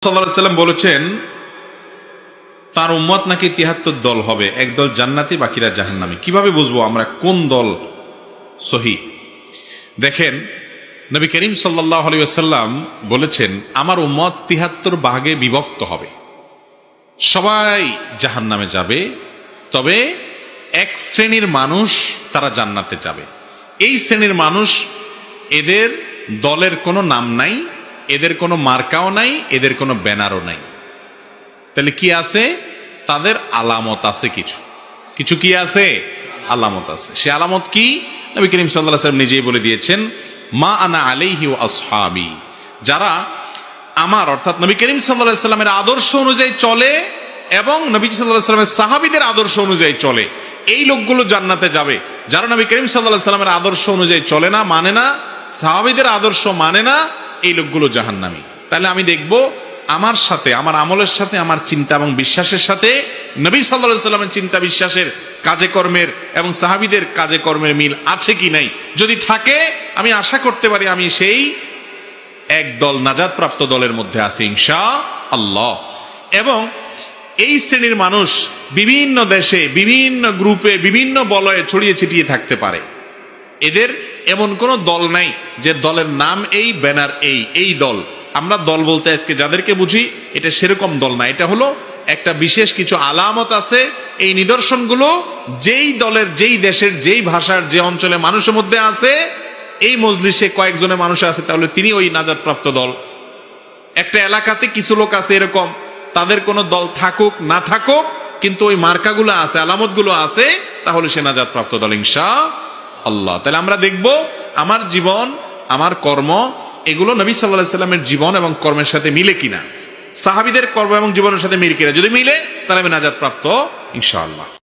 সাল্লাল্লাহু আলাইহি ওয়াসাল্লাম বলেছেন তার উম্মত নাকি ৭৩ দল হবে, একদল জান্নাতি বাকিরা জাহান্নামী। কিভাবে বুঝবো আমরা কোন দল সহি? দেখেন, নবী করিম সাল্লাল্লাহু আলাইহি ওয়াসাল্লাম বলেছেন আমার উম্মত ৭৩ ভাগে বিভক্ত হবে, সবাই জাহান্নামে যাবে, তবে এক শ্রেণীর মানুষ তারা জান্নাতে যাবে। এই শ্রেণীর মানুষ, এদের দলের কোনো নাম নাই, এদের কোনো মার্কাও নাই, এদের কোনো ব্যানারও নাই। তাহলে কি আছে? তাদের আলামত আছে, কিছু কিছু কি আছে? আলামত আছে। সে আলামত কি? নবী করিম সাল্লাল্লাহু আলাইহি ওয়াসাল্লাম নিজেই বলে দিয়েছেন, মা আনা আলাইহি ওয়া আসহাবি, যারা আমার অর্থাৎ নবী করিম সাল্লাল্লাহু আলাইহি ওয়াসাল্লামের আদর্শ অনুযায়ী চলে এবং নবী সাল্লাল্লাহু আলাইহি ওয়াসাল্লামের সাহাবীদের আদর্শ অনুযায়ী চলে, এই লোকগুলো জান্নাতে যাবে। যারা নবী করিম সাল্লাল্লাহু আলাইহি ওয়াসাল্লামের আদর্শ অনুযায়ী চলে না, মানে না, সাহাবীদের আদর্শ মানে না, এই লোকগুলো জাহান্নামী। তাহলে আমি দেখব আমার সাথে, আমার আমলের সাথে, আমার চিন্তা এবং বিশ্বাসের সাথে নবী সাল্লাল্লাহু আলাইহি ওয়াসাল্লামের চিন্তা বিশ্বাসের কাজে কর্মের এবং সাহাবীদের কাজে কর্মের মিল আছে কি নাই। যদি থাকে, আমি আশা করতে পারি আমি সেই একদল নাজাতপ্রাপ্ত দলের মধ্যে আছি ইনশাআল্লাহ। এবং এই শ্রেণীর মানুষ বিভিন্ন দেশে, বিভিন্ন গ্রুপে, বিভিন্ন বলয়ে ছড়িয়ে ছিটিয়ে থাকতে পারে। এদের এমন কোন দল নাই যে দলের নাম এই, ব্যানার এই দল। আমরা দল বলতে আজকে যাদেরকে বুঝি, এটা সেরকম দল না। এটা হলো একটা বিশেষ কিছু আলামত আছে। এই নিদর্শনগুলো যেই দলের, যেই দেশের, যেই ভাষার, যে অঞ্চলে মানুষের মধ্যে আছে, এই মজলিসে কয়েকজনের মানুষ আছে, তাহলে তিনি ওই নাজাতপ্রাপ্ত দল। একটা এলাকাতে কিছু লোক আছে এরকম, তাদের কোনো দল থাকুক না থাকুক, কিন্তু ওই মার্কাগুলো আছে, আলামতগুলো আছে, তাহলে সে নাজাতপ্রাপ্ত দল ইনশাআল্লাহ। তাহলে আমরা দেখব আমার জীবন, আমার কর্ম, এগুলো নবী সাল্লাল্লাহু আলাইহি ওয়াসাল্লামের জীবন এবং কর্মের সাথে মিলে কিনা, সাহাবীদের কর্ম এবং জীবনের সাথে মিলে কিনা। যদি মিলে, তাহলে আমি নাজাতপ্রাপ্ত ইনশাআল্লাহ।